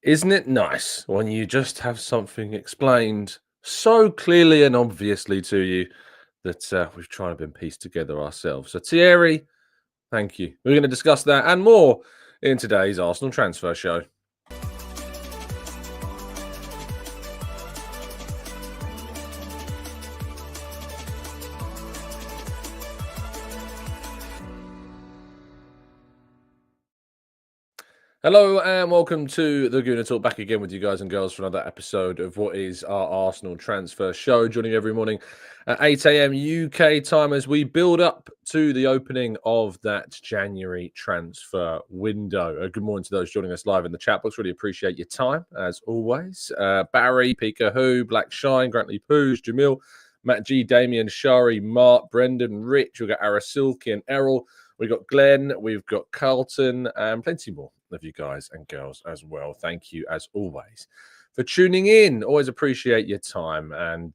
Isn't it nice when you just have something explained so clearly and obviously to you that we've tried to been pieced together ourselves? So, Thierry, thank you. We're going to discuss that and more in today's Arsenal transfer show. Hello and welcome to the Gooner Talk. Back again with you guys and girls for another episode of what is our Arsenal transfer show. Joining you every morning at 8 a.m. UK time as we build up to the opening of that January transfer window. Good morning to those joining us live in the chat box. Really appreciate your time as always. Barry, Pika Who, Black Shine, Grantley Poos, Jamil, Matt G, Damien, Shari, Mark, Brendan, Rich. We've got Arasilki and Errol. We've got Glenn, we've got Carlton, and plenty more of you guys and girls as well. Thank you, as always, for tuning in. Always appreciate your time and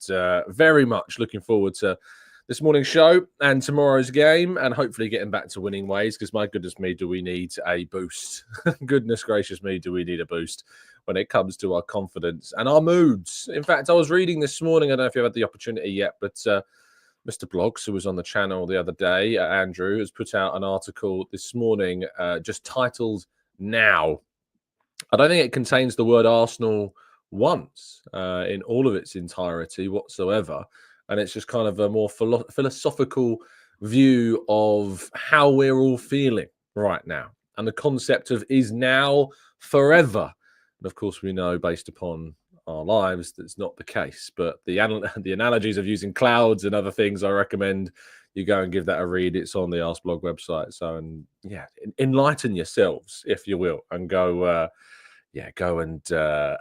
very much looking forward to this morning's show and tomorrow's game and hopefully getting back to winning ways because, my goodness me, do we need a boost. Goodness gracious me, do we need a boost when it comes to our confidence and our moods. In fact, I was reading this morning, I don't know if you've had the opportunity yet, but Mr. Blogs, who was on the channel the other day, Andrew, has put out an article this morning just titled Now. I don't think it contains the word Arsenal once in all of its entirety whatsoever. And it's just kind of a more philosophical view of how we're all feeling right now. And the concept of is now forever. And of course, we know based upon our lives that's not the case, but the analogies of using clouds and other things, I recommend you go and give that a read. It's on the Arsblog website. So, and yeah, enlighten yourselves, if you will, and go go and go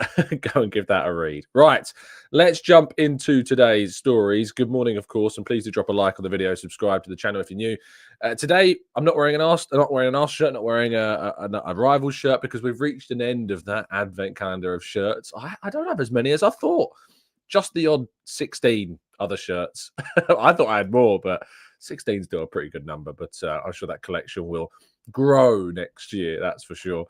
and give that a read. Right, let's jump into today's stories. Good morning, of course, and please do drop a like on the video, subscribe to the channel if you're new. Today, I'm not wearing an Arsenal shirt, not wearing a rival shirt because we've reached an end of that advent calendar of shirts. I don't have as many as I thought. Just the odd 16 other shirts. I thought I had more, but 16 is still a pretty good number. But I'm sure that collection will grow next year, that's for sure.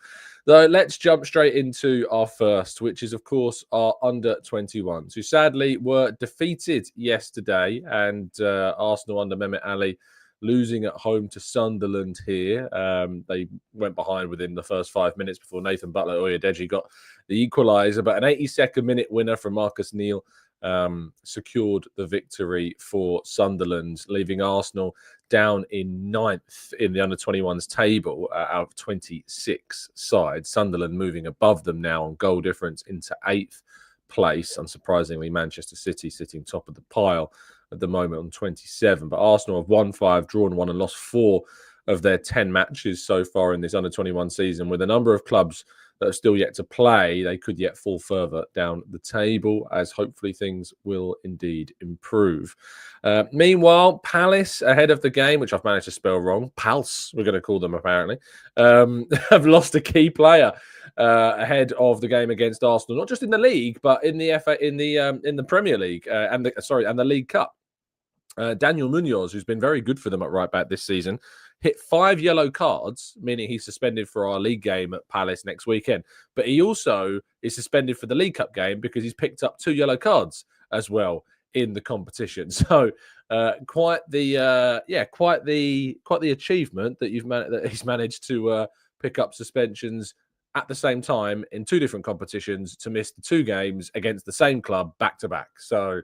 Though let's jump straight into our first, which is, of course, our under-21s, who sadly were defeated yesterday, and Arsenal under Mehmet Ali losing at home to Sunderland here. They went behind within the first 5 minutes before Nathan Butler-Oyedeji got the equaliser, but an 82nd minute winner from Marcus Neal secured the victory for Sunderland, leaving Arsenal down in 9th in the under-21s table out of 26 sides. Sunderland moving above them now on goal difference into 8th place. Unsurprisingly, Manchester City sitting top of the pile at the moment on 27. But Arsenal have won 5, drawn 1 and lost 4 of their 10 matches so far in this under-21 season. With a number of clubs that are still yet to play, they could yet fall further down the table, as hopefully things will indeed improve. Meanwhile, Palace, ahead of the game, which I've managed to spell wrong, Pals, we're going to call them apparently, have lost a key player ahead of the game against Arsenal, not just in the league, but in the Premier League and the League Cup. Daniel Munoz, who's been very good for them at right back this season, hit 5 yellow cards, meaning he's suspended for our league game at Palace next weekend. But he also is suspended for the League Cup game because he's picked up 2 yellow cards as well in the competition. So quite the achievement that he's managed to pick up suspensions at the same time in 2 different competitions to miss the 2 games against the same club back to back. So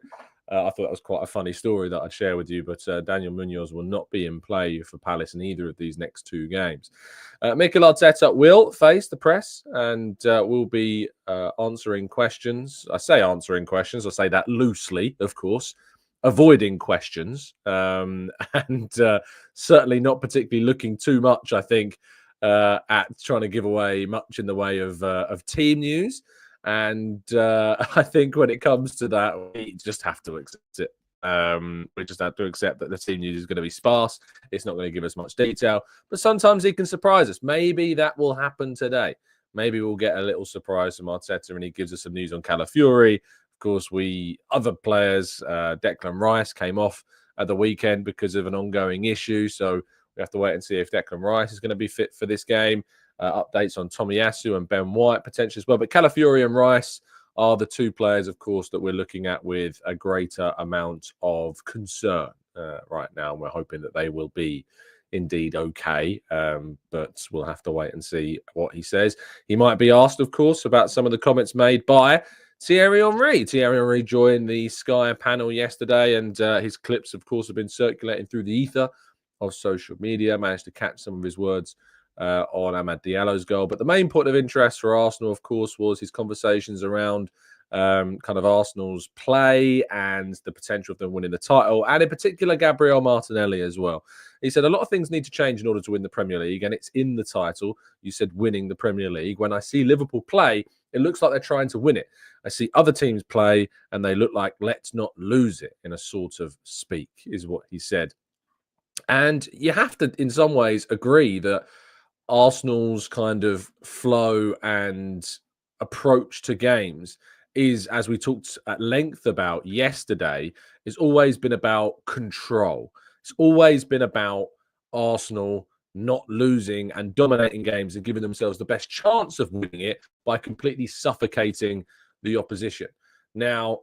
I thought that was quite a funny story that I'd share with you, but Daniel Munoz will not be in play for Palace in either of these next 2 games. Mikel Arteta will face the press and will be answering questions. I say answering questions, I say that loosely, of course, avoiding questions, and certainly not particularly looking too much, I think, at trying to give away much in the way of team news. And I think when it comes to that, we just have to accept it. We just have to accept that the team news is going to be sparse. It's not going to give us much detail. But sometimes he can surprise us. Maybe that will happen today. Maybe we'll get a little surprise from Arteta and he gives us some news on Calafiori. Of course, other players, Declan Rice came off at the weekend because of an ongoing issue. So we have to wait and see if Declan Rice is going to be fit for this game. updates on Tomiyasu and Ben White potentially as well. But Calafiori and Rice are the two players, of course, that we're looking at with a greater amount of concern right now. And we're hoping that they will be indeed okay, but we'll have to wait and see what he says. He might be asked, of course, about some of the comments made by Thierry Henry. Thierry Henry joined the Sky panel yesterday, and his clips, of course, have been circulating through the ether of social media. Managed to catch some of his words on Amad Diallo's goal. But the main point of interest for Arsenal, of course, was his conversations around kind of Arsenal's play and the potential of them winning the title, and in particular Gabriel Martinelli as well. He said a lot of things need to change in order to win the Premier League, and it's in the title. You said winning the Premier League. When I see Liverpool play, it looks like they're trying to win it. I see other teams play, and they look like let's not lose it, in a sort of speak, is what he said. And you have to, in some ways, agree that Arsenal's kind of flow and approach to games is, as we talked at length about yesterday, it's always been about control. It's always been about Arsenal not losing and dominating games and giving themselves the best chance of winning it by completely suffocating the opposition. Now,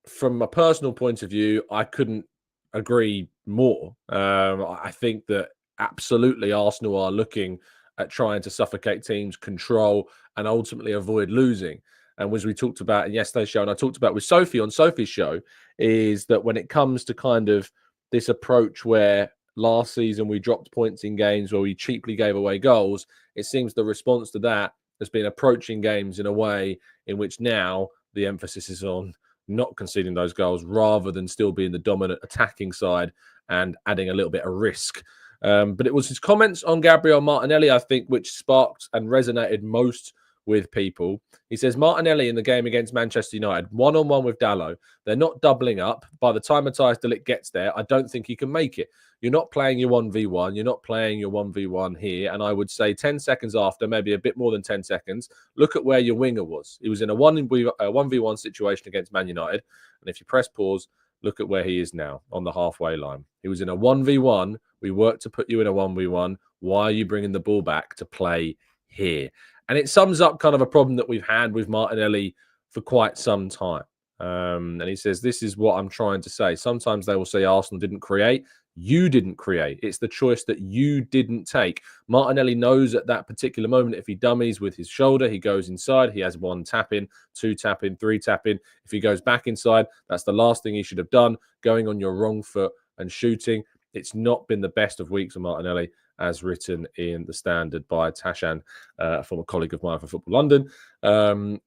from a personal point of view, I couldn't agree more. I think that absolutely Arsenal are looking at trying to suffocate teams, control, and ultimately avoid losing. And as we talked about in yesterday's show, and I talked about with Sophie on Sophie's show, is that when it comes to kind of this approach where last season we dropped points in games where we cheaply gave away goals, it seems the response to that has been approaching games in a way in which now the emphasis is on not conceding those goals rather than still being the dominant attacking side and adding a little bit of risk. But it was his comments on Gabriel Martinelli, I think, which sparked and resonated most with people. He says, Martinelli in the game against Manchester United, one-on-one with Dalot. They're not doubling up. By the time Matthias de Ligt gets there, I don't think he can make it. You're not playing your 1v1. You're not playing your 1v1 here. And I would say 10 seconds after, maybe a bit more than 10 seconds, look at where your winger was. He was in a 1v1 situation against Man United. And if you press pause, look at where he is now on the halfway line. He was in a 1v1. We worked to put you in a 1v1. Why are you bringing the ball back to play here? And it sums up kind of a problem that we've had with Martinelli for quite some time. And he says, this is what I'm trying to say. Sometimes they will say Arsenal didn't create. You didn't create. It's the choice that you didn't take. Martinelli knows at that particular moment, if he dummies with his shoulder, he goes inside. He has 1 tap in, 2 tap in, 3 tap in. If he goes back inside, that's the last thing he should have done, going on your wrong foot and shooting. It's not been the best of weeks of Martinelli, as written in the Standard by Tashan, a former colleague of mine for Football London.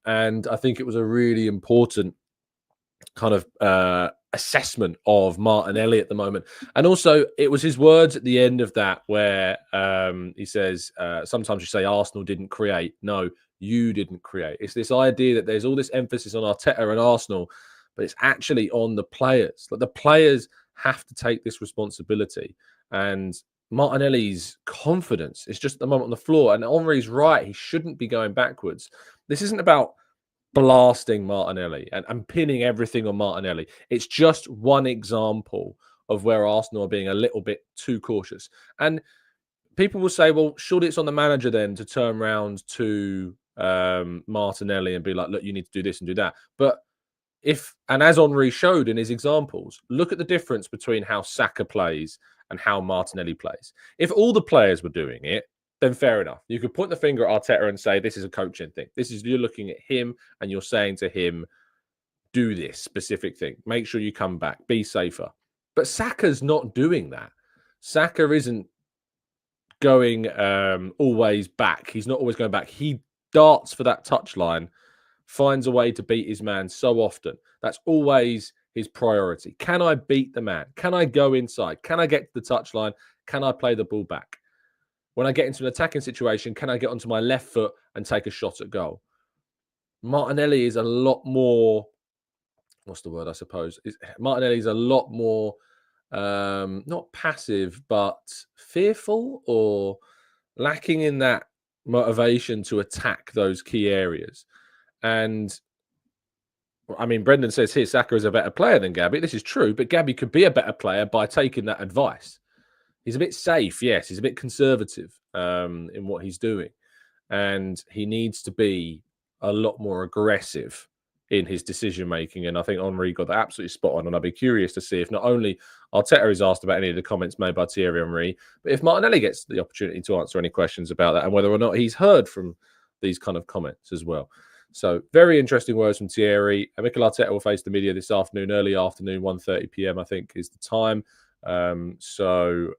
And I think it was a really important kind of assessment of Martinelli at the moment. And also, it was his words at the end of that where he says, sometimes you say Arsenal didn't create. No, you didn't create. It's this idea that there's all this emphasis on Arteta and Arsenal, but it's actually on the players. Like, the players have to take this responsibility. And Martinelli's confidence is just at the moment on the floor. And Henry's right. He shouldn't be going backwards. This isn't about blasting Martinelli and pinning everything on Martinelli. It's just one example of where Arsenal are being a little bit too cautious. And people will say, well, surely it's on the manager then to turn around to Martinelli and be like, look, you need to do this and do that. But and as Henry showed in his examples, look at the difference between how Saka plays and how Martinelli plays. If all the players were doing it, then fair enough. You could point the finger at Arteta and say, this is a coaching thing. You're looking at him and you're saying to him, do this specific thing. Make sure you come back. Be safer. But Saka's not doing that. Saka isn't going always back. He's not always going back. He darts for that touchline, finds a way to beat his man so often. That's always his priority. Can I beat the man? Can I go inside? Can I get to the touchline? Can I play the ball back? When I get into an attacking situation, can I get onto my left foot and take a shot at goal? Martinelli is a lot more, what's the word, I suppose? Martinelli is a lot more, not passive, but fearful or lacking in that motivation to attack those key areas. And I mean, Brendan says here, Saka is a better player than Gabby. This is true, but Gabby could be a better player by taking that advice. He's a bit safe, yes. He's a bit conservative in what he's doing. and he needs to be a lot more aggressive in his decision making. And I think Henry got that absolutely spot on. And I'd be curious to see if not only Arteta is asked about any of the comments made by Thierry Henry, but if Martinelli gets the opportunity to answer any questions about that and whether or not he's heard from these kind of comments as well. So very interesting words from Thierry. Mikel Arteta will face the media this afternoon, early afternoon, 1:30 p.m. I think is the time. So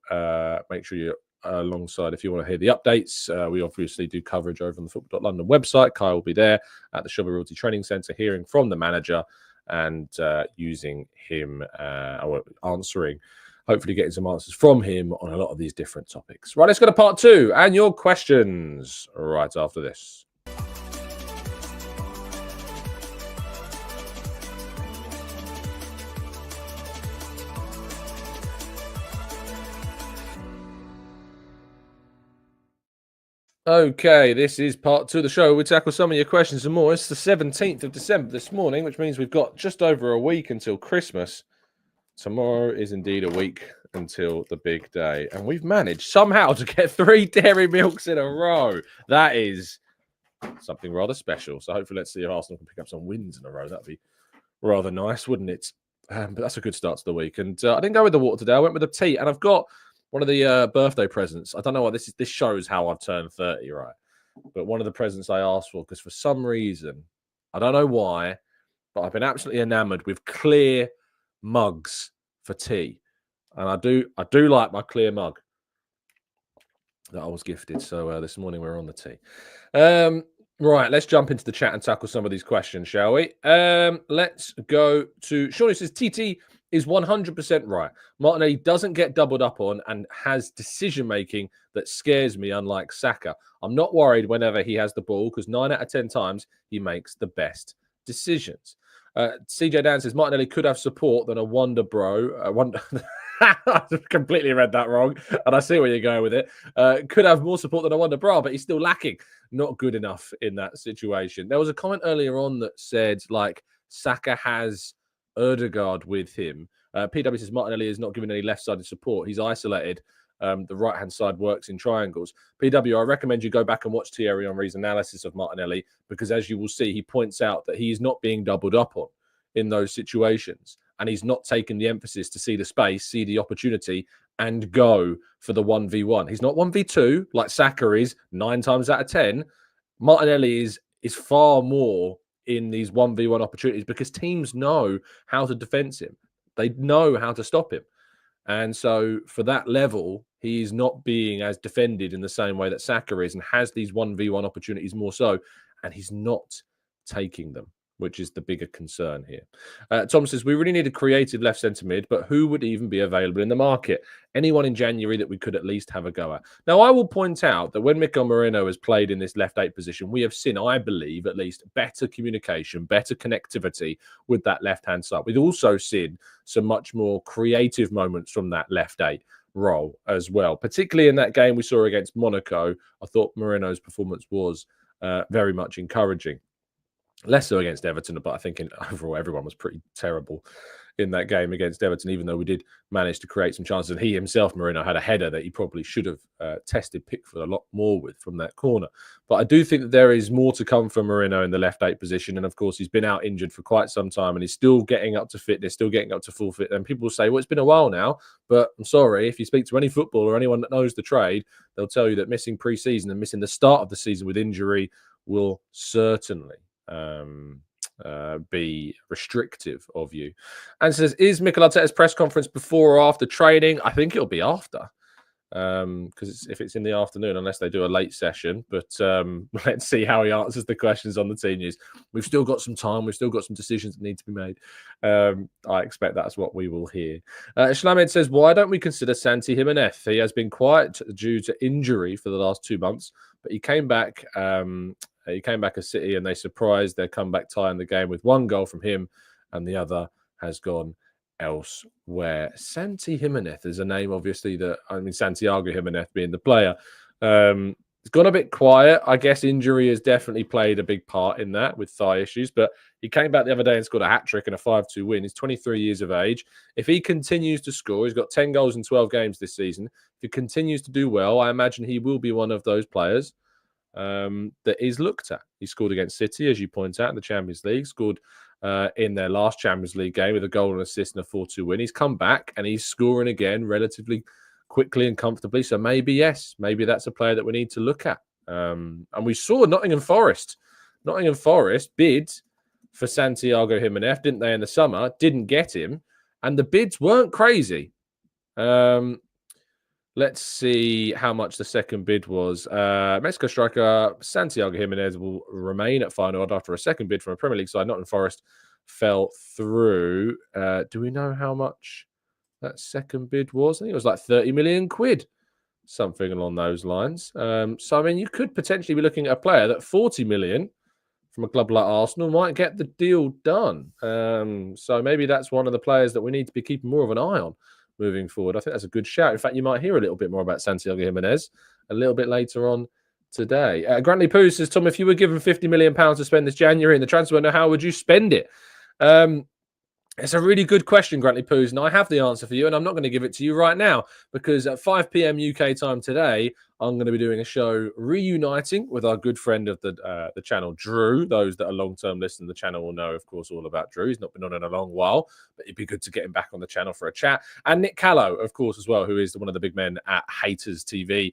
make sure you're alongside if you want to hear the updates. We obviously do coverage over on the Football.London website. Kai will be there at the Shelby Realty Training Centre hearing from the manager and using him or answering, hopefully getting some answers from him on a lot of these different topics. Right, let's go to part 2 and your questions right after this. Okay, this is part 2 of the show. We tackle some of your questions and more. It's the 17th of December this morning, which means we've got just over a week until Christmas. Tomorrow is indeed a week until the big day. And we've managed somehow to get 3 dairy milks in a row. That is something rather special. So hopefully let's see if Arsenal can pick up some wins in a row. That'd be rather nice, wouldn't it? But that's a good start to the week. And I didn't go with the water today. I went with the tea. And I've got one of the birthday presents. I don't know what this is. This shows how I've turned 30, right? But one of the presents I asked for, because for some reason, I don't know why, but I've been absolutely enamored with clear mugs for tea. And I do like my clear mug that I was gifted. So this morning we're on the tea. Right, let's jump into the chat and tackle some of these questions, shall we? Let's go to Sean, who says TT is 100% right. Martinelli doesn't get doubled up on and has decision-making that scares me, unlike Saka. I'm not worried whenever he has the ball because 9 out of 10 times he makes the best decisions. CJ Dan says Martinelli could have support than a wonder bro. I completely read that wrong, and I see where you're going with it. Could have more support than a wonder bra, but he's still lacking. Not good enough in that situation. There was a comment earlier on that said, like, Saka has Erdegaard with him. PW says Martinelli is not given any left-sided support. He's isolated. The right-hand side works in triangles. PW, I recommend you go back and watch Thierry Henry's analysis of Martinelli because, as you will see, he points out that he is not being doubled up on in those situations. And he's not taking the emphasis to see the space, see the opportunity, and go for the 1v1. He's not 1v2 like Saka is 9 times out of 10. Martinelli is far more in these 1v1 opportunities because teams know how to defend him. They know how to stop him. And so for that level, he is not being as defended in the same way that Saka is and has these 1v1 opportunities more so. And he's not taking them, which is the bigger concern here. Tom says, we really need a creative left centre mid, but who would even be available in the market? Anyone in January that we could at least have a go at. Now, I will point out that when Mikel Merino has played in this left 8 position, we have seen, I believe, at least better communication, better connectivity with that left-hand side. We've also seen some much more creative moments from that left 8 role as well. Particularly in that game we saw against Monaco, I thought Merino's performance was very much encouraging. Less so against Everton, but I think overall everyone was pretty terrible in that game against Everton, even though we did manage to create some chances. And he himself, Merino, had a header that he probably should have tested Pickford a lot more with from that corner. But I do think that there is more to come for Merino in the left 8 position. And of course, he's been out injured for quite some time and he's still getting up to fitness, still getting up to full fit. And people say, well, it's been a while now. But I'm sorry, if you speak to any footballer or anyone that knows the trade, they'll tell you that missing pre-season and missing the start of the season with injury will certainly be restrictive of you. And says, is Mikel Arteta's press conference before or after training? I think it'll be after, because if it's in the afternoon, unless they do a late session. But let's see how he answers the questions on the team news. We've still got some time. We've still got some decisions that need to be made. I expect that's what we will hear. Shlamed says, why don't we consider Santi Jimenez? He has been quiet due to injury for the last 2 months, but he came back. He came back as City and they surprised their comeback tie in the game with 1 goal from him and the other has gone elsewhere. Santi Jimenez is a name, obviously, Santiago Jimenez being the player. It's gone a bit quiet. I guess injury has definitely played a big part in that with thigh issues, but he came back the other day and scored a hat-trick and a 5-2 win. He's 23 years of age. If he continues to score, he's got 10 goals in 12 games this season. If he continues to do well, I imagine he will be one of those players. that is looked at. He scored against City, as you point out, in the Champions League, scored in their last Champions League game with a goal and assist and a 4-2 win. He's come back and he's scoring again relatively quickly and comfortably. So maybe, yes, maybe that's a player that we need to look at. And we saw Nottingham Forest. Nottingham Forest bid for Santiago Jimenez, didn't they, in the summer? Didn't get him. And the bids weren't crazy. Let's see how much the second bid was. Mexico striker Santiago Jimenez will remain at final after a second bid from a Premier League side. Nottingham Forest fell through. Do we know how much that second bid was? I think it was like 30 million quid, something along those lines. So, I mean, you could potentially be looking at a player that 40 million from a club like Arsenal might get the deal done. So maybe that's one of the players that we need to be keeping more of an eye on moving forward. I think that's a good shout. In fact, you might hear a little bit more about Santiago Jimenez a little bit later on today. Grantley Poo says, Tom, if you were given £50 million to spend this January in the transfer window, how would you spend it? It's a really good question, Grantley Poos, and I have the answer for you, and I'm not going to give it to you right now because at 5 p.m. UK time today, I'm going to be doing a show reuniting with our good friend of the channel, Drew. Those that are long-term listeners to the channel will know, of course, all about Drew. He's not been on in a long while, but it'd be good to get him back on the channel for a chat. And Nick Callow, of course, as well, who is one of the big men at Haters TV,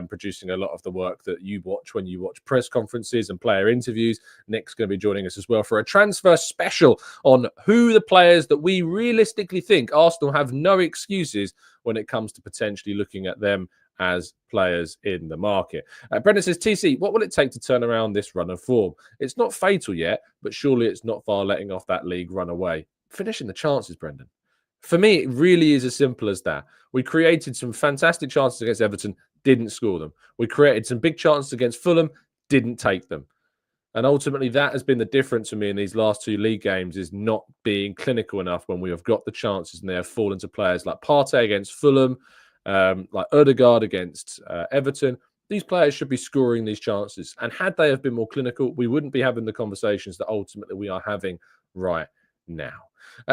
producing a lot of the work that you watch when you watch press conferences and player interviews. Nick's going to be joining us as well for a transfer special on who the players that we realistically think Arsenal have no excuses when it comes to potentially looking at them as players in the market. Brendan says, TC, what will it take to turn around this run of form? It's not fatal yet, but surely it's not far letting off that league run away. Finishing the chances, Brendan. For me, it really is as simple as that. We created some fantastic chances against Everton, didn't score them. We created some big chances against Fulham, didn't take them. And ultimately, that has been the difference for me in these last two league games, is not being clinical enough when we have got the chances and they have fallen to players like Partey against Fulham, like Ødegaard against Everton. These players should be scoring these chances. And had they have been more clinical, we wouldn't be having the conversations that ultimately we are having right now.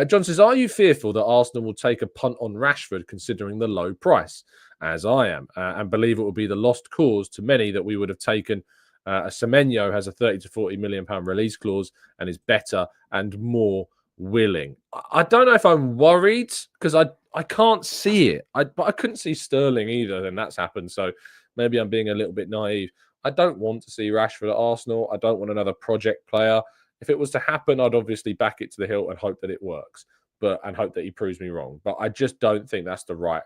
John says, are you fearful that Arsenal will take a punt on Rashford considering the low price? As I am, and believe it will be the lost cause to many that we would have taken. Semenyo has a 30 to 40 million pound release clause and is better and more willing. I don't know if I'm worried because I can't see it. But I couldn't see Sterling either, and that's happened. So maybe I'm being a little bit naive. I don't want to see Rashford at Arsenal. I don't want another project player. If it was to happen, I'd obviously back it to the hilt and hope that it works, and hope that he proves me wrong. But I just don't think that's the right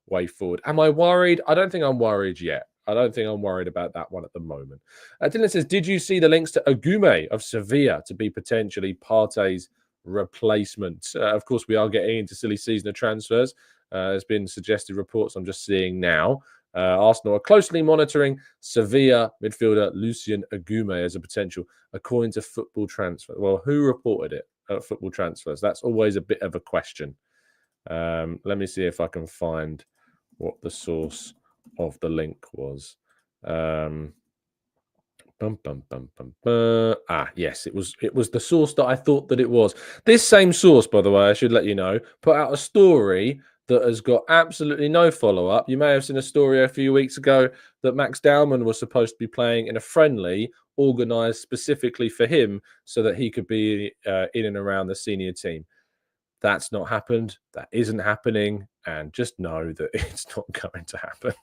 way forward. Am I worried? I don't think I'm worried yet. I don't think I'm worried about that one at the moment. Dylan says, did you see the links to Agume of Sevilla to be potentially Partey's replacement? Of course, we are getting into silly season of transfers. There's been suggested reports I'm just seeing now. Arsenal are closely monitoring Sevilla midfielder Lucien Agume as a potential, according to Football Transfer. Well, who reported it at Football Transfers? That's always a bit of a question. Let me see if I can find what the source of the link was. Yes, it was the source that I thought that it was. This same source, by the way, I should let you know, put out a story that has got absolutely no follow-up. You may have seen a story a few weeks ago that Max Dowman was supposed to be playing in a friendly organised specifically for him so that he could be in and around the senior team. That's not happened. That isn't happening. And just know that it's not going to happen.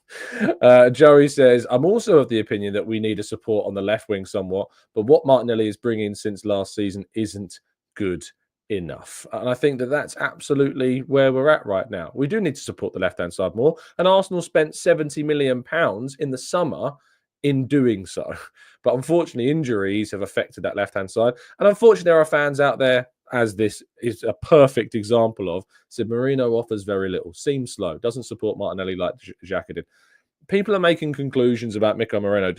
Joey says, I'm also of the opinion that we need a support on the left wing somewhat, but what Martinelli is bringing since last season isn't good enough. And I think that that's absolutely where we're at right now. We do need to support the left-hand side more. And Arsenal spent £70 million in the summer in doing so. But unfortunately, injuries have affected that left-hand side. And unfortunately, there are fans out there, as this is a perfect example of, said Mourinho offers very little, seems slow, doesn't support Martinelli like Xhaka did. People are making conclusions about Mikel Arteta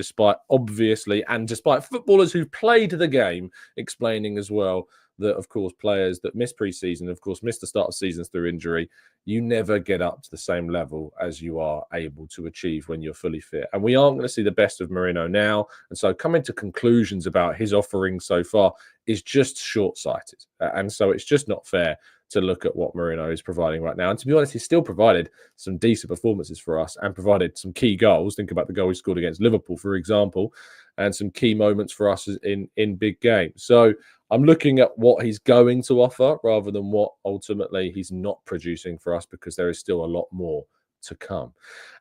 despite footballers who've played the game explaining as well that, of course, players that miss pre-season, of course, miss the start of seasons through injury, you never get up to the same level as you are able to achieve when you're fully fit. And we aren't going to see the best of Mourinho now. And so coming to conclusions about his offering so far is just short-sighted. And so it's just not fair to look at what Mourinho is providing right now. And to be honest, he's still provided some decent performances for us and provided some key goals. Think about the goal he scored against Liverpool, for example. and some key moments for us in big games. So I'm looking at what he's going to offer rather than what ultimately he's not producing for us, because there is still a lot more to come.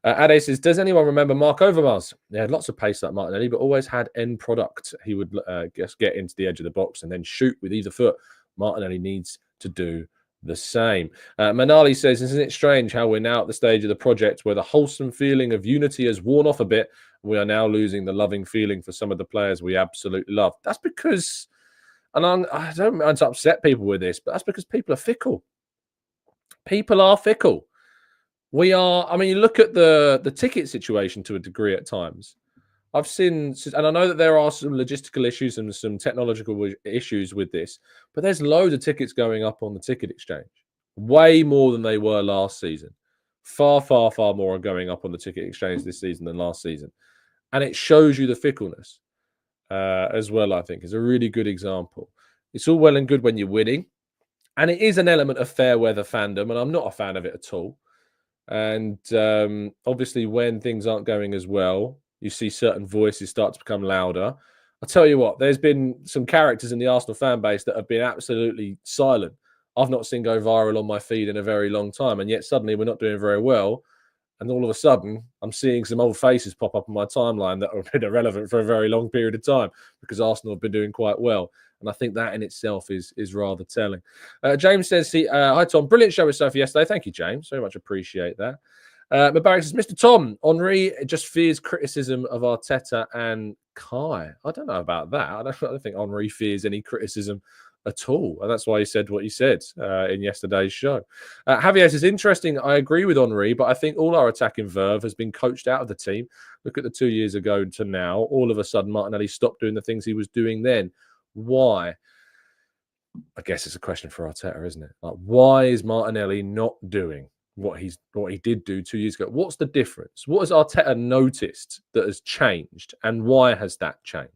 Ade says, does anyone remember Mark Overmars? He had lots of pace like Martinelli, but always had end product. He would just get into the edge of the box and then shoot with either foot. Martinelli needs to do the same. Manali says, isn't it strange how we're now at the stage of the project where the wholesome feeling of unity has worn off a bit? We are now losing the loving feeling for some of the players we absolutely love. That's because, and I don't mean to upset people with this, but that's because people are fickle. People are fickle. We are, I mean, you look at the ticket situation to a degree at times. I've seen, and I know that there are some logistical issues and some technological issues with this, but there's loads of tickets going up on the ticket exchange. Way more than they were last season. Far, far, far more are going up on the ticket exchange this season than last season. And it shows you the fickleness as well, I think. Is a really good example. It's all well and good when you're winning. And it is an element of fair weather fandom, and I'm not a fan of it at all. And obviously, when things aren't going as well, you see certain voices start to become louder. I'll tell you what, there's been some characters in the Arsenal fan base that have been absolutely silent. I've not seen go viral on my feed in a very long time, and yet suddenly we're not doing very well. And all of a sudden, I'm seeing some old faces pop up on my timeline that have been irrelevant for a very long period of time because Arsenal have been doing quite well. And I think that in itself is rather telling. James says, hi, Tom. Brilliant show with Sophie yesterday. Thank you, James. Very much appreciate that. Mubarak says, Mr. Tom, Henry just fears criticism of Arteta and Kai. I don't know about that. I don't think Henry fears any criticism at all. And that's why he said what he said in yesterday's show. Javier says, interesting. I agree with Henry, but I think all our attacking verve has been coached out of the team. Look at the 2 years ago to now. All of a sudden, Martinelli stopped doing the things he was doing then. Why? I guess it's a question for Arteta, isn't it? Like, why is Martinelli not doing what he did do 2 years ago? What's the difference? What has Arteta noticed that has changed, and why has that changed?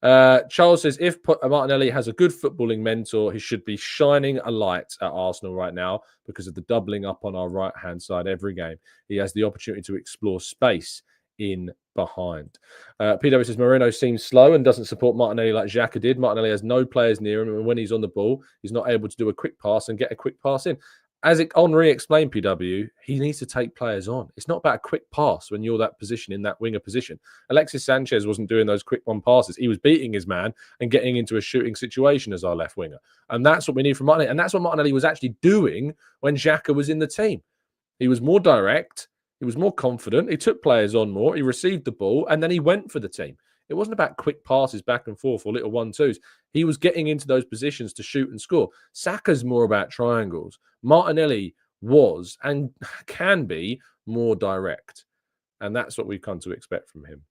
Charles says, if Martinelli has a good footballing mentor, he should be shining a light at Arsenal right now because of the doubling up on our right-hand side every game. He has the opportunity to explore space in behind. PW says, Moreno seems slow and doesn't support Martinelli like Xhaka did. Martinelli has no players near him, and when he's on the ball, he's not able to do a quick pass and get a quick pass in. As Henry explained, PW, he needs to take players on. It's not about a quick pass when you're that position, in that winger position. Alexis Sanchez wasn't doing those quick one passes. He was beating his man and getting into a shooting situation as our left winger. And that's what we need from Martinelli. And that's what Martinelli was actually doing when Xhaka was in the team. He was more direct. He was more confident. He took players on more. He received the ball, and then he went for the team. It wasn't about quick passes back and forth or little 1-2s. He was getting into those positions to shoot and score. Saka's more about triangles. Martinelli was and can be more direct. And that's what we've come to expect from him.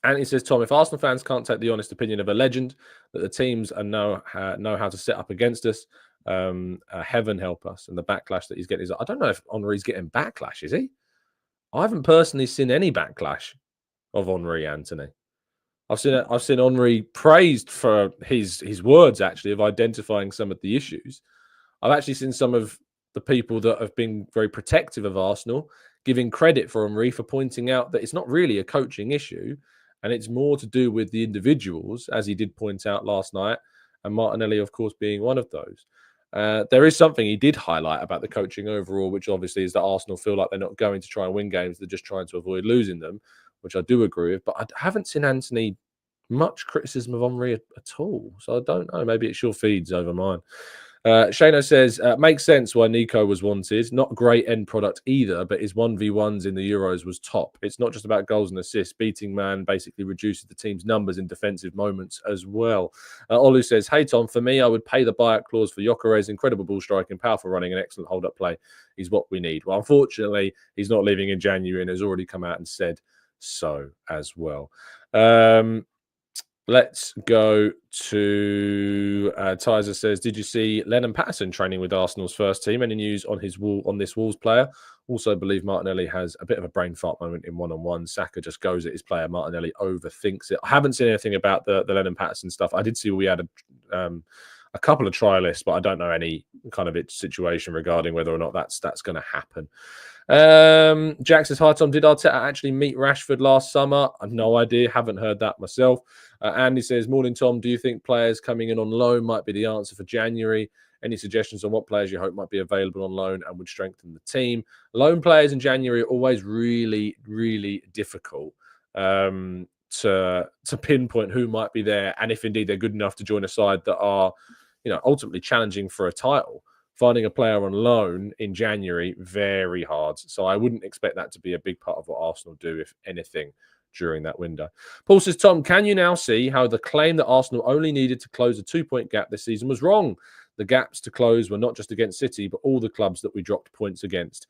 And he says, Tom, if Arsenal fans can't take the honest opinion of a legend that the teams know how to set up against us, heaven help us. And the backlash that he's getting is, I don't know if Henry's getting backlash, is he? I haven't personally seen any backlash of Henry, Anthony. I've seen Henry praised for his words, actually, of identifying some of the issues. I've actually seen some of the people that have been very protective of Arsenal giving credit for Henry for pointing out that it's not really a coaching issue, and it's more to do with the individuals, as he did point out last night, and Martinelli, of course, being one of those. There is something he did highlight about the coaching overall, which obviously is that Arsenal feel like they're not going to try and win games. They're just trying to avoid losing them, which I do agree with. But I haven't seen Anthony much criticism of Henry at all. So I don't know. Maybe it's your feeds over mine. Shano says, makes sense why Nico was wanted. Not a great end product either, but his 1v1s in the Euros was top. It's not just about goals and assists. Beating man basically reduces the team's numbers in defensive moments as well. Olu says, hey, Tom, for me, I would pay the buyout clause for Gyökeres. Incredible ball striking, powerful running, and excellent hold-up play is what we need. Well, unfortunately, he's not leaving in January and has already come out and said so as well. Let's go to Tizer says, did you see Lennon Patterson training with Arsenal's first team? Any news on this Wolves player? Also believe Martinelli has a bit of a brain fart moment in one-on-one. Saka just goes at his player. Martinelli overthinks it. I haven't seen anything about the Lennon Patterson stuff. I did see we had a couple of trialists, but I don't know any kind of situation regarding whether or not that's going to happen. Jack says, hi Tom, did Arteta actually meet Rashford last summer? I've no idea, haven't heard that myself. Andy says, morning Tom, do you think players coming in on loan might be the answer for January? Any suggestions on what players you hope might be available on loan and would strengthen the team? Loan players in January are always really, really difficult to pinpoint who might be there, and if indeed they're good enough to join a side that are, ultimately challenging for a title. Finding a player on loan in January, very hard. So I wouldn't expect that to be a big part of what Arsenal do, if anything, during that window. Paul says, Tom, can you now see how the claim that Arsenal only needed to close a 2-point gap this season was wrong? The gaps to close were not just against City, but all the clubs that we dropped points against.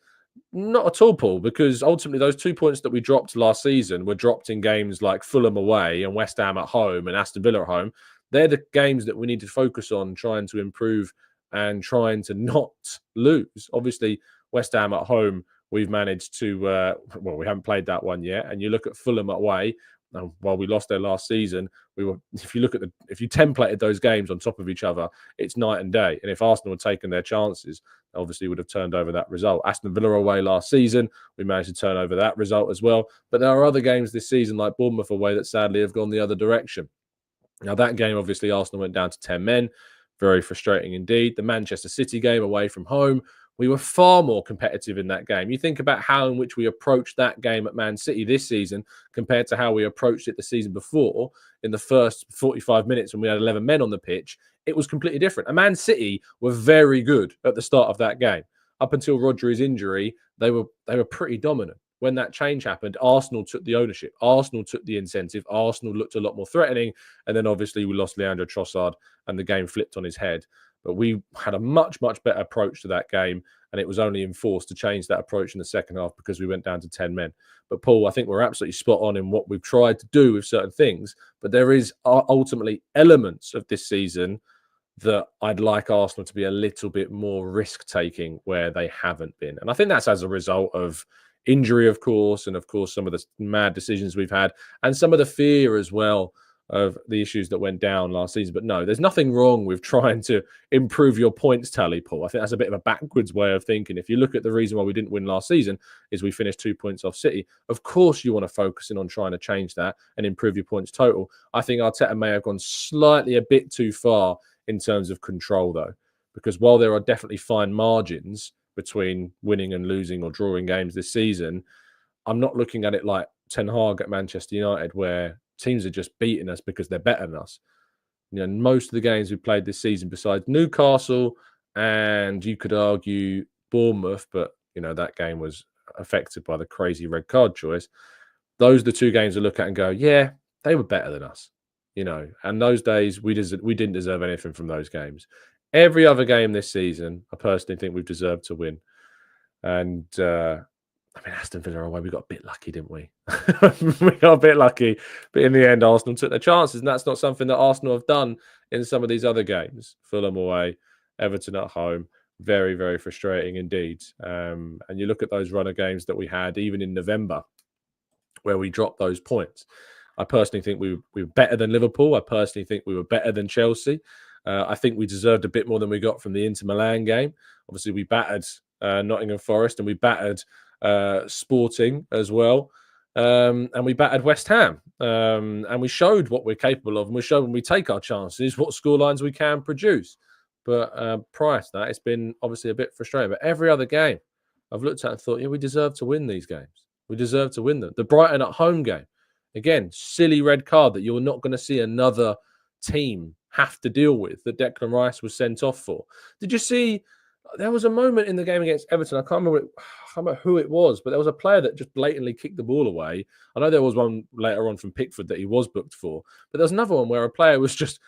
Not at all, Paul, because ultimately those 2 points that we dropped last season were dropped in games like Fulham away and West Ham at home and Aston Villa at home. They're the games that we need to focus on trying to improve and trying to not lose. Obviously, West Ham at home, we've managed to, we haven't played that one yet. And you look at Fulham away, while we lost their last season, if you templated those games on top of each other, it's night and day. And if Arsenal had taken their chances, obviously would have turned over that result. Aston Villa away last season, we managed to turn over that result as well. But there are other games this season, like Bournemouth away, that sadly have gone the other direction. Now, that game, obviously, Arsenal went down to 10 men. Very frustrating indeed. The Manchester City game away from home, we were far more competitive in that game. You think about how in which we approached that game at Man City this season compared to how we approached it the season before in the first 45 minutes when we had 11 men on the pitch. It was completely different. And Man City were very good at the start of that game. Up until Rodri's injury, they were pretty dominant. When that change happened, Arsenal took the ownership. Arsenal took the incentive. Arsenal looked a lot more threatening. And then obviously we lost Leandro Trossard and the game flipped on his head. But we had a much, much better approach to that game. And it was only enforced to change that approach in the second half because we went down to 10 men. But Paul, I think we're absolutely spot on in what we've tried to do with certain things. But there is ultimately elements of this season that I'd like Arsenal to be a little bit more risk-taking where they haven't been. And I think that's as a result of injury, of course, and of course some of the mad decisions we've had and some of the fear as well of the issues that went down last season. But no, there's nothing wrong with trying to improve your points tally, Paul. I think that's a bit of a backwards way of thinking. If you look at the reason why we didn't win last season is we finished 2 points off City. Of course you want to focus in on trying to change that and improve your points total. I think Arteta may have gone slightly a bit too far in terms of control, though, because while there are definitely fine margins between winning and losing or drawing games this season, I'm not looking at it like Ten Hag at Manchester United, where teams are just beating us because they're better than us. Most of the games we played this season, besides Newcastle and you could argue Bournemouth, but that game was affected by the crazy red card choice. Those are the two games I look at and go, yeah, they were better than us. And those days we didn't deserve anything from those games. Every other game this season, I personally think we've deserved to win. And Aston Villa away, we got a bit lucky, didn't we? We got a bit lucky. But in the end, Arsenal took their chances. And that's not something that Arsenal have done in some of these other games. Fulham away, Everton at home. Very, very frustrating indeed. And you look at those runner games that we had, even in November, where we dropped those points. I personally think we were better than Liverpool. I personally think we were better than Chelsea. I think we deserved a bit more than we got from the Inter Milan game. Obviously, we battered Nottingham Forest and we battered Sporting as well. And we battered West Ham. And we showed what we're capable of. And we showed when we take our chances, what scorelines we can produce. But prior to that, it's been obviously a bit frustrating. But every other game I've looked at and thought, yeah, we deserve to win these games. We deserve to win them. The Brighton at home game, again, silly red card that you're not going to see another team have to deal with that Declan Rice was sent off for. Did you see? There was a moment in the game against Everton. I can't remember who it was, but there was a player that just blatantly kicked the ball away. I know there was one later on from Pickford that he was booked for, but there was another one where a player was just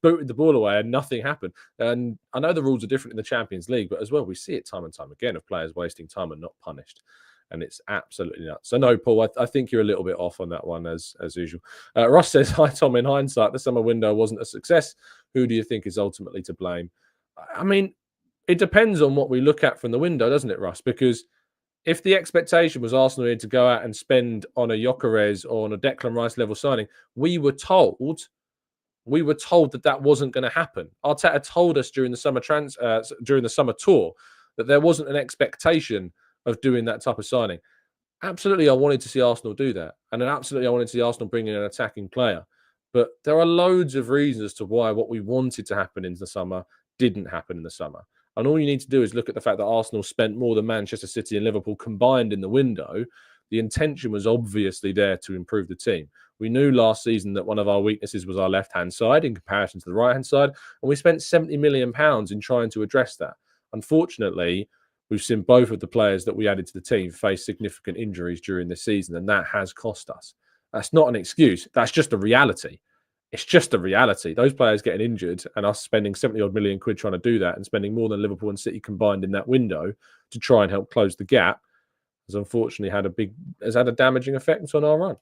booted the ball away and nothing happened. And I know the rules are different in the Champions League, but as well, we see it time and time again of players wasting time and not punished. And it's absolutely nuts. So no, Paul, I think you're a little bit off on that one as usual. Ross says, hi, Tom, in hindsight, the summer window wasn't a success. Who do you think is ultimately to blame? I mean, it depends on what we look at from the window, doesn't it, Russ? Because if the expectation was Arsenal had to go out and spend on a Gyökeres or on a Declan Rice level signing, we were told We were told that that wasn't going to happen. Arteta told us during the summer tour that there wasn't an expectation of doing that type of signing. Absolutely, I wanted to see Arsenal do that. And then absolutely, I wanted to see Arsenal bring in an attacking player. But there are loads of reasons as to why what we wanted to happen in the summer didn't happen in the summer. And all you need to do is look at the fact that Arsenal spent more than Manchester City and Liverpool combined in the window. The intention was obviously there to improve the team. We knew last season that one of our weaknesses was our left-hand side in comparison to the right-hand side. And we spent £70 million in trying to address that. Unfortunately, we've seen both of the players that we added to the team face significant injuries during this season, and that has cost us. That's not an excuse. That's just a reality. It's just a reality. Those players getting injured and us spending 70-odd million quid trying to do that and spending more than Liverpool and City combined in that window to try and help close the gap has unfortunately had a damaging effect on our run.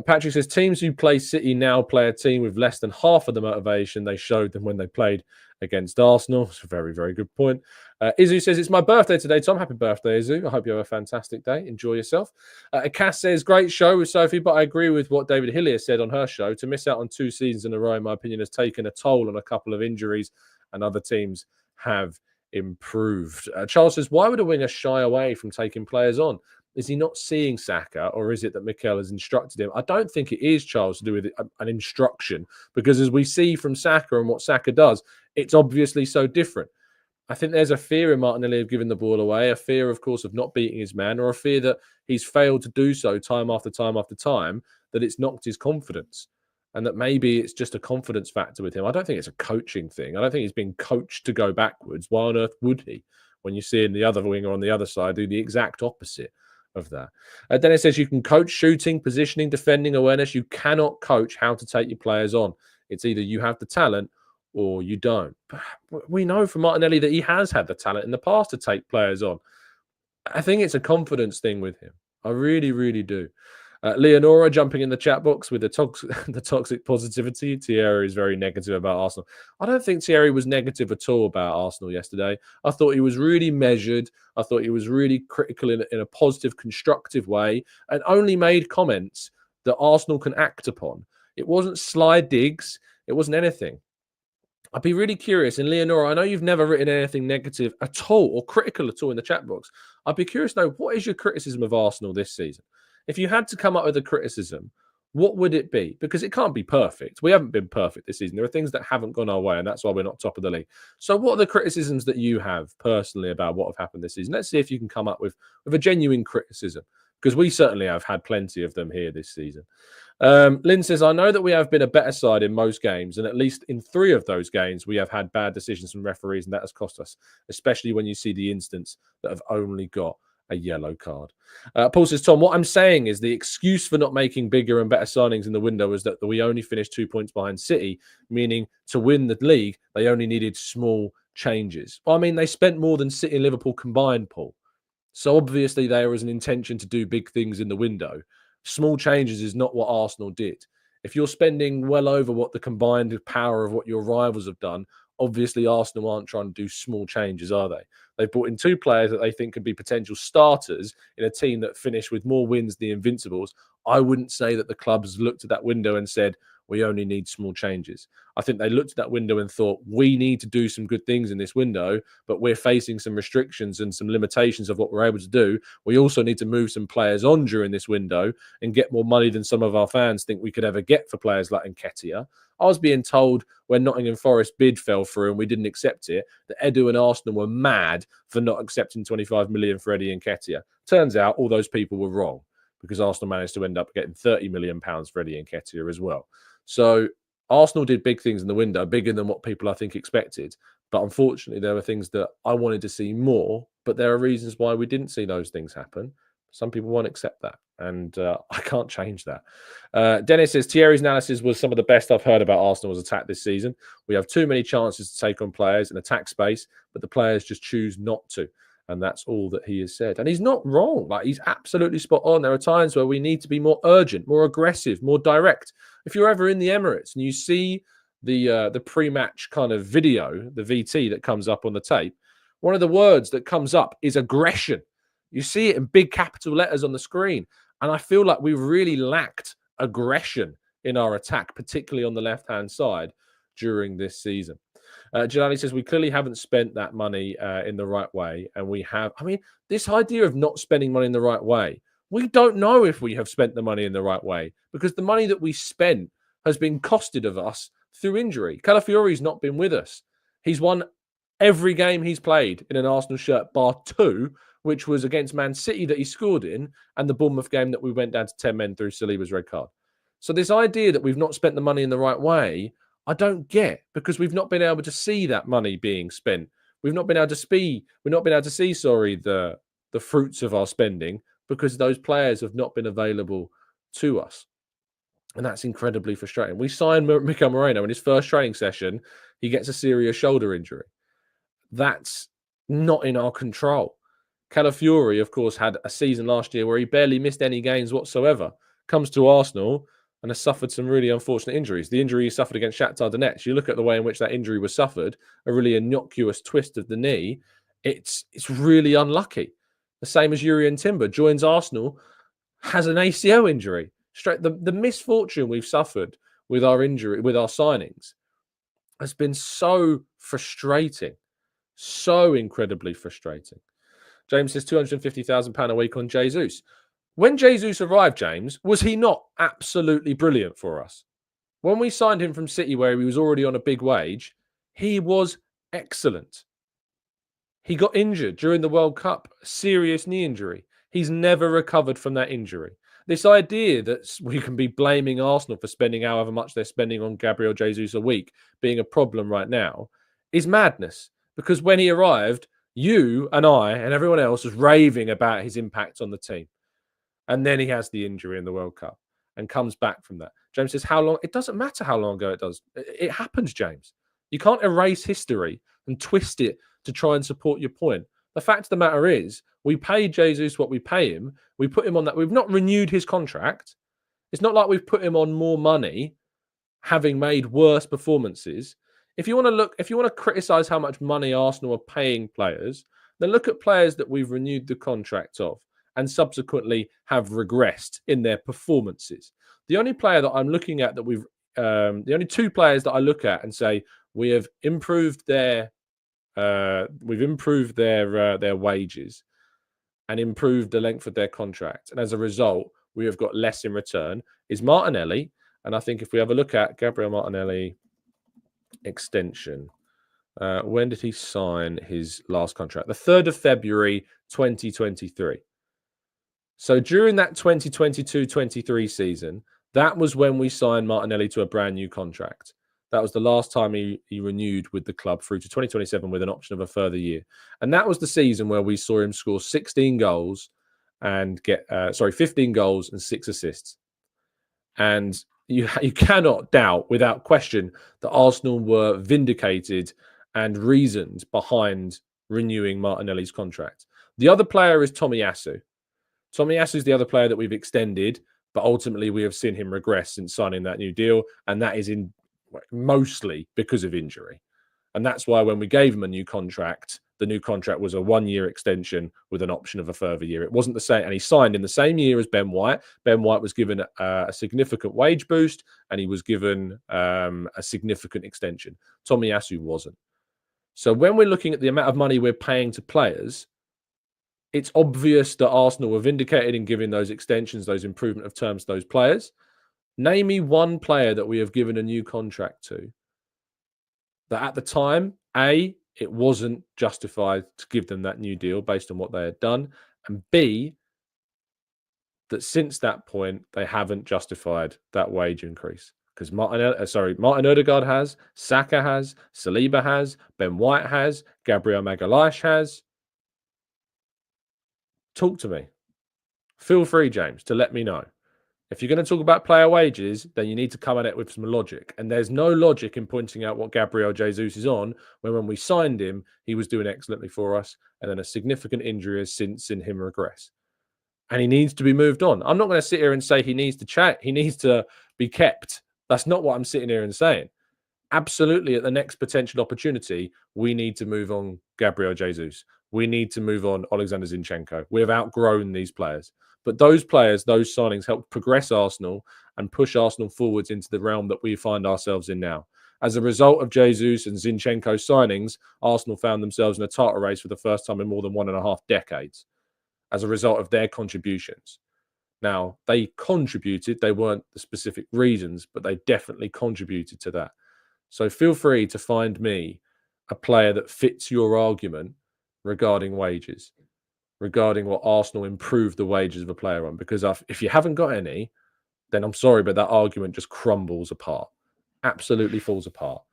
Patrick says, teams who play City now play a team with less than half of the motivation they showed them when they played against Arsenal. It's a very, very good point. Izu says, it's my birthday today, Tom. Happy birthday, Izu. I hope you have a fantastic day. Enjoy yourself. Cass says, great show with Sophie, but I agree with what David Hillier said on her show. To miss out on 2 seasons in a row, in my opinion, has taken a toll on a couple of injuries, and other teams have improved. Charles says, why would a winger shy away from taking players on? Is he not seeing Saka, or is it that Mikel has instructed him? I don't think it is, Charles, to do with an instruction, because as we see from Saka and what Saka does, it's obviously so different. I think there's a fear in Martinelli of giving the ball away, a fear, of course, of not beating his man, or a fear that he's failed to do so time after time after time, that it's knocked his confidence, and that maybe it's just a confidence factor with him. I don't think it's a coaching thing. I don't think he's being coached to go backwards. Why on earth would he? When you're seeing the other winger on the other side do the exact opposite of that. Dennis says, you can coach shooting, positioning, defending, awareness. You cannot coach how to take your players on. It's either you have the talent or you don't. But we know from Martinelli that he has had the talent in the past to take players on. I think it's a confidence thing with him. I really, really do. Leonora jumping in the chat box with the toxic positivity. Thierry is very negative about Arsenal. I don't think Thierry was negative at all about Arsenal yesterday. I thought he was really measured. I thought he was really critical in a positive, constructive way, and only made comments that Arsenal can act upon. It wasn't sly digs. It wasn't anything. I'd be really curious. And Leonora, I know you've never written anything negative at all or critical at all in the chat box. I'd be curious to know, what is your criticism of Arsenal this season? If you had to come up with a criticism, what would it be? Because it can't be perfect. We haven't been perfect this season. There are things that haven't gone our way, and that's why we're not top of the league. So what are the criticisms that you have personally about what have happened this season? Let's see if you can come up with a genuine criticism, because we certainly have had plenty of them here this season. Lynn says, I know that we have been a better side in most games, and at least in 3 of those games, we have had bad decisions from referees, and that has cost us, especially when you see the instance that have only got a yellow card. Paul says, Tom, what I'm saying is the excuse for not making bigger and better signings in the window is that we only finished 2 points behind City, meaning to win the league, they only needed small changes. Well, I mean, they spent more than City and Liverpool combined, Paul. So obviously there was an intention to do big things in the window. Small changes is not what Arsenal did. If you're spending well over what the combined power of what your rivals have done, obviously Arsenal aren't trying to do small changes, are they? They've brought in 2 players that they think could be potential starters in a team that finished with more wins than the Invincibles. I wouldn't say that the clubs looked at that window and said, we only need small changes. I think they looked at that window and thought, we need to do some good things in this window, but we're facing some restrictions and some limitations of what we're able to do. We also need to move some players on during this window and get more money than some of our fans think we could ever get for players like Nketiah. I was being told when Nottingham Forest bid fell through and we didn't accept it, that Edu and Arsenal were mad for not accepting 25 million for Eddie Nketiah. Turns out all those people were wrong, because Arsenal managed to end up getting £30 million for Eddie Nketiah as well. So Arsenal did big things in the window, bigger than what people, I think, expected. But unfortunately, there were things that I wanted to see more, but there are reasons why we didn't see those things happen. Some people won't accept that, and I can't change that. Dennis says, Thierry's analysis was some of the best I've heard about Arsenal's attack this season. We have too many chances to take on players in attack space, but the players just choose not to. And that's all that he has said. And he's not wrong. Like, he's absolutely spot on. There are times where we need to be more urgent, more aggressive, more direct. If you're ever in the Emirates and you see the pre-match kind of video, the VT that comes up on the tape, one of the words that comes up is aggression. You see it in big capital letters on the screen. And I feel like we've really lacked aggression in our attack, particularly on the left-hand side during this season. Jalali says, we clearly haven't spent that money in the right way. And we have, I mean, this idea of not spending money in the right way, we don't know if we have spent the money in the right way because the money that we spent has been costed of us through injury. Calafiori's not been with us. He's won every game he's played in an Arsenal shirt, bar 2, which was against Man City that he scored in, and the Bournemouth game that we went down to 10 men through Saliba's red card. So this idea that we've not spent the money in the right way, I don't get, because we've not been able to see that money being spent. We've not been able to see, the fruits of our spending because those players have not been available to us. And that's incredibly frustrating. We signed Mikel Moreno in his first training session. He gets a serious shoulder injury. That's not in our control. Calafiori, of course, had a season last year where he barely missed any games whatsoever. Comes to Arsenal and has suffered some really unfortunate injuries. The injury he suffered against Shakhtar Donetsk, you look at the way in which that injury was suffered, a really innocuous twist of the knee, it's really unlucky. The same as Jurrien Timber, joins Arsenal, has an ACL injury. The misfortune we've suffered with our injury, with our signings, has been so frustrating, so incredibly frustrating. James says £250,000 a week on Jesus. When Jesus arrived, James, was he not absolutely brilliant for us? When we signed him from City, where he was already on a big wage, he was excellent. He got injured during the World Cup, serious knee injury. He's never recovered from that injury. This idea that we can be blaming Arsenal for spending however much they're spending on Gabriel Jesus a week being a problem right now is madness. Because when he arrived, you and I and everyone else was raving about his impact on the team. And then he has the injury in the World Cup and comes back from that. James says, how long? It doesn't matter how long ago it does. It happens, James. You can't erase history and twist it to try and support your point. The fact of the matter is, we pay Jesus what we pay him. We put him on that. We've not renewed his contract. It's not like we've put him on more money, having made worse performances. If you want to criticize how much money Arsenal are paying players, then look at players that we've renewed the contract of and subsequently have regressed in their performances. The only player that I'm looking at that the only two players that I look at and say we have improved their wages and improved the length of their contract, and as a result, we have got less in return, is Martinelli. And I think if we have a look at Gabriel Martinelli extension, when did he sign his last contract? The 3rd of February, 2023. So during that 2022-23 season, that was when we signed Martinelli to a brand new contract. That was the last time he renewed with the club through to 2027 with an option of a further year. And that was the season where we saw him score 16 goals and 15 goals and 6 assists. And you cannot doubt, without question, that Arsenal were vindicated and reasoned behind renewing Martinelli's contract. The other player is Tomiyasu. Tomiyasu is the other player that we've extended, but ultimately we have seen him regress since signing that new deal, and that is mostly because of injury. And that's why when we gave him a new contract, the new contract was a 1-year extension with an option of a further year. It wasn't the same, and he signed in the same year as Ben White. Ben White was given a significant wage boost, and he was given a significant extension. Tomiyasu wasn't. So when we're looking at the amount of money we're paying to players, it's obvious that Arsenal were vindicated in giving those extensions, those improvement of terms to those players. Name me one player that we have given a new contract to that at the time, A, it wasn't justified to give them that new deal based on what they had done, and B, that since that point, they haven't justified that wage increase. Because Martin Odegaard has, Saka has, Saliba has, Ben White has, Gabriel Magalhaes has. Talk to me. Feel free, James, to let me know. If you're going to talk about player wages, then you need to come at it with some logic. And there's no logic in pointing out what Gabriel Jesus is on when we signed him, he was doing excellently for us. And then a significant injury has since seen him regress. And he needs to be moved on. I'm not going to sit here and say he needs to chat. He needs to be kept. That's not what I'm sitting here and saying. Absolutely, at the next potential opportunity, we need to move on Gabriel Jesus. we need to move on Alexander Zinchenko. We have outgrown these players. But those players, those signings helped progress Arsenal and push Arsenal forwards into the realm that we find ourselves in now. As a result of Jesus and Zinchenko signings, Arsenal found themselves in a title race for the first time in more than 1.5 decades as a result of their contributions. Now, they contributed. They weren't the specific reasons, but they definitely contributed to that. So feel free to find me a player that fits your argument regarding wages, regarding what Arsenal improved the wages of a player on. Because if you haven't got any, then I'm sorry, but that argument just crumbles apart. Absolutely falls apart.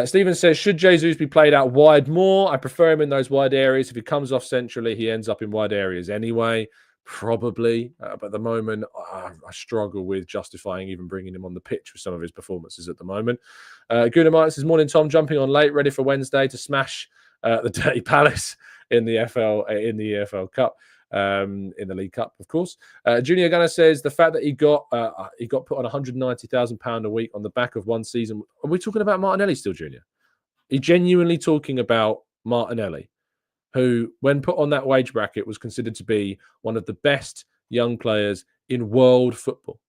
Stephen says, should Jesus be played out wide more? I prefer him in those wide areas. If he comes off centrally, he ends up in wide areas anyway. Probably. But at the moment, I struggle with justifying even bringing him on the pitch with some of his performances at the moment. Gooner Martin says, morning, Tom. Jumping on late, ready for Wednesday to smash the Dirty Palace in the EFL Cup. In the League Cup, of course. Junior Gunner says the fact that he got put on £190,000 a week on the back of one season. Are we talking about Martinelli still, Junior? Are you genuinely talking about Martinelli, who, when put on that wage bracket, was considered to be one of the best young players in world football,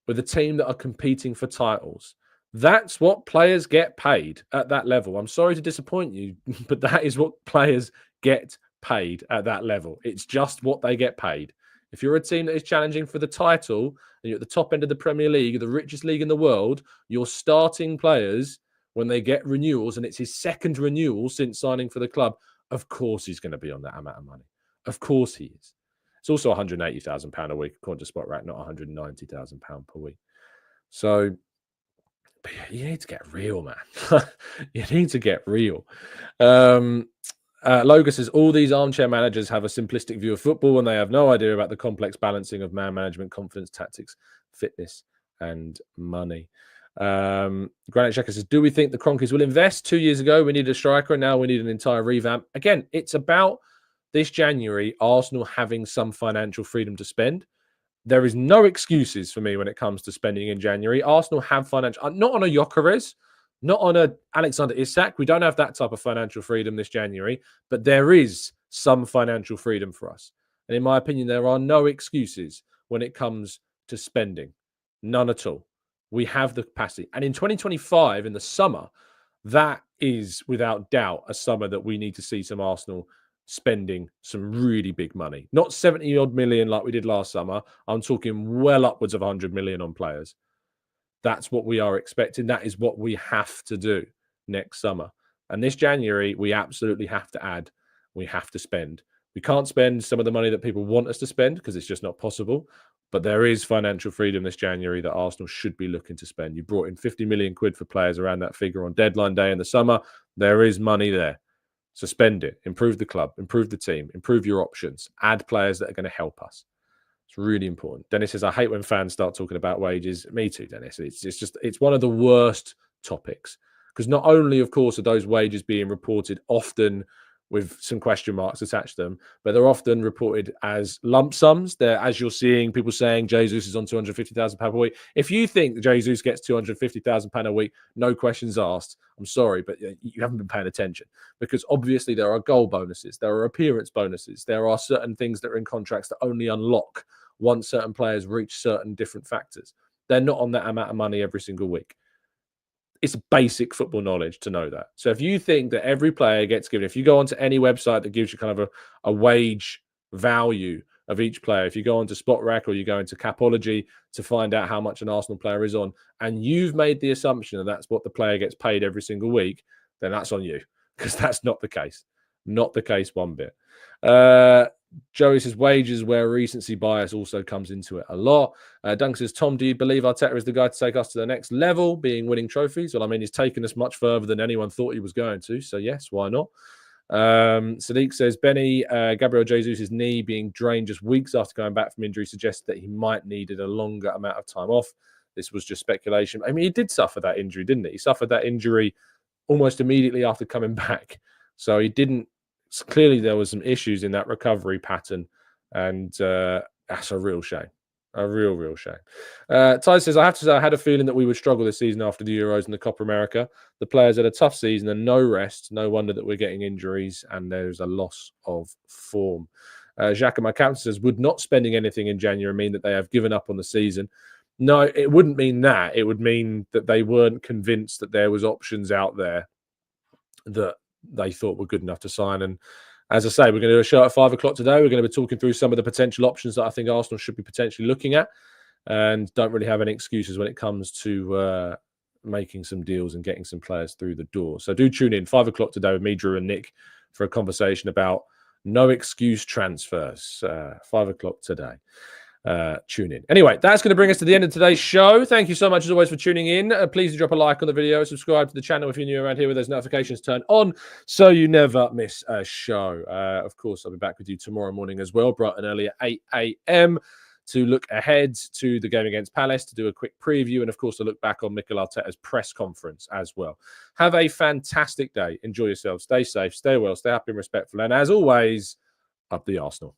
with a team that are competing for titles? That's what players get paid at that level. I'm sorry to disappoint you, but that is what players get paid at that level. It's just what they get paid. If you're a team that is challenging for the title and you're at the top end of the Premier League, the richest league in the world, your starting players, when they get renewals, and it's his second renewal since signing for the club, of course he's going to be on that amount of money. Of course he is. It's also £180,000 a week, according to Spotrac, not £190,000 per week. So you need to get real, man. You need to get real. Logan says, all these armchair managers have a simplistic view of football and they have no idea about the complex balancing of man management, confidence, tactics, fitness, and money. Granite Checker says, do we think the Cronkies will invest? 2 years ago, we needed a striker, and now we need an entire revamp. Again, it's about this January, Arsenal having some financial freedom to spend. There is no excuses for me when it comes to spending in January. Arsenal have financial, not on a Gyökeres, not on a Alexander Isak. We don't have that type of financial freedom this January, but there is some financial freedom for us. And in my opinion, there are no excuses when it comes to spending. None at all. We have the capacity. And in 2025, in the summer, that is without doubt a summer that we need to see some Arsenal spending some really big money. Not 70 odd million like we did last summer. I'm talking well upwards of 100 million on players. That's what we are expecting. That is what we have to do next summer. And this January, we absolutely have to add. We have to spend. We can't spend some of the money that people want us to spend because it's just not possible. But there is financial freedom this January that Arsenal should be looking to spend. You brought in 50 million quid for players around that figure on deadline day in the summer. There is money there. So spend it. Improve the club. Improve the team. Improve your options. Add players that are going to help us. It's really important. Dennis says, I hate when fans start talking about wages. Me too, Dennis. It's one of the worst topics because not only, of course, are those wages being reported often with some question marks attached to them, but they're often reported as lump sums. They're, as you're seeing people saying, Jesus is on £250,000 a week. If you think that Jesus gets £250,000 a week, no questions asked, I'm sorry, but you haven't been paying attention because obviously there are goal bonuses, there are appearance bonuses, there are certain things that are in contracts that only unlock once certain players reach certain different factors. They're not on that amount of money every single week. It's basic football knowledge to know that. So if you think that every player gets given, if you go onto any website that gives you kind of a wage value of each player, if you go onto Spotrac or you go into Capology to find out how much an Arsenal player is on, and you've made the assumption that that's what the player gets paid every single week, then that's on you because that's not the case. Not the case one bit. Joey says wages where recency bias also comes into it a lot. Duncan says, Tom, do you believe Arteta is the guy to take us to the next level, being winning trophies? Well, I mean, he's taken us much further than anyone thought he was going to. So, yes, why not? Sadiq says, Benny, Gabriel Jesus' knee being drained just weeks after going back from injury suggests that he might needed a longer amount of time off. This was just speculation. I mean, he did suffer that injury, didn't he? He suffered that injury almost immediately after coming back. So he didn't. Clearly, there was some issues in that recovery pattern, and that's a real shame. A real shame. Ty says, I have to say, I had a feeling that we would struggle this season after the Euros and the Copa America. The players had a tough season and no rest. No wonder that we're getting injuries and there's a loss of form. Jacques, my captain, says, would not spending anything in January mean that they have given up on the season? No, it wouldn't mean that. It would mean that they weren't convinced that there was options out there that they thought were good enough to sign. And as I say, we're going to do a show at 5 o'clock today. We're going to be talking through some of the potential options that I think Arsenal should be potentially looking at, and don't really have any excuses when it comes to making some deals and getting some players through the door. So do tune in 5 o'clock today with me, Drew, and Nick for a conversation about no excuse transfers. 5 o'clock today. Tune in. Anyway, that's going to bring us to the end of today's show. Thank you so much as always for tuning in. Please do drop a like on the video, subscribe to the channel if you're new around here with those notifications turned on so you never miss a show. Of course, I'll be back with you tomorrow morning as well, bright and early at 8 a.m. to look ahead to the game against Palace, to do a quick preview, and of course to look back on Mikel Arteta's press conference as well. Have a fantastic day. Enjoy yourselves. Stay safe, stay well, stay happy and respectful, and as always, up the Arsenal.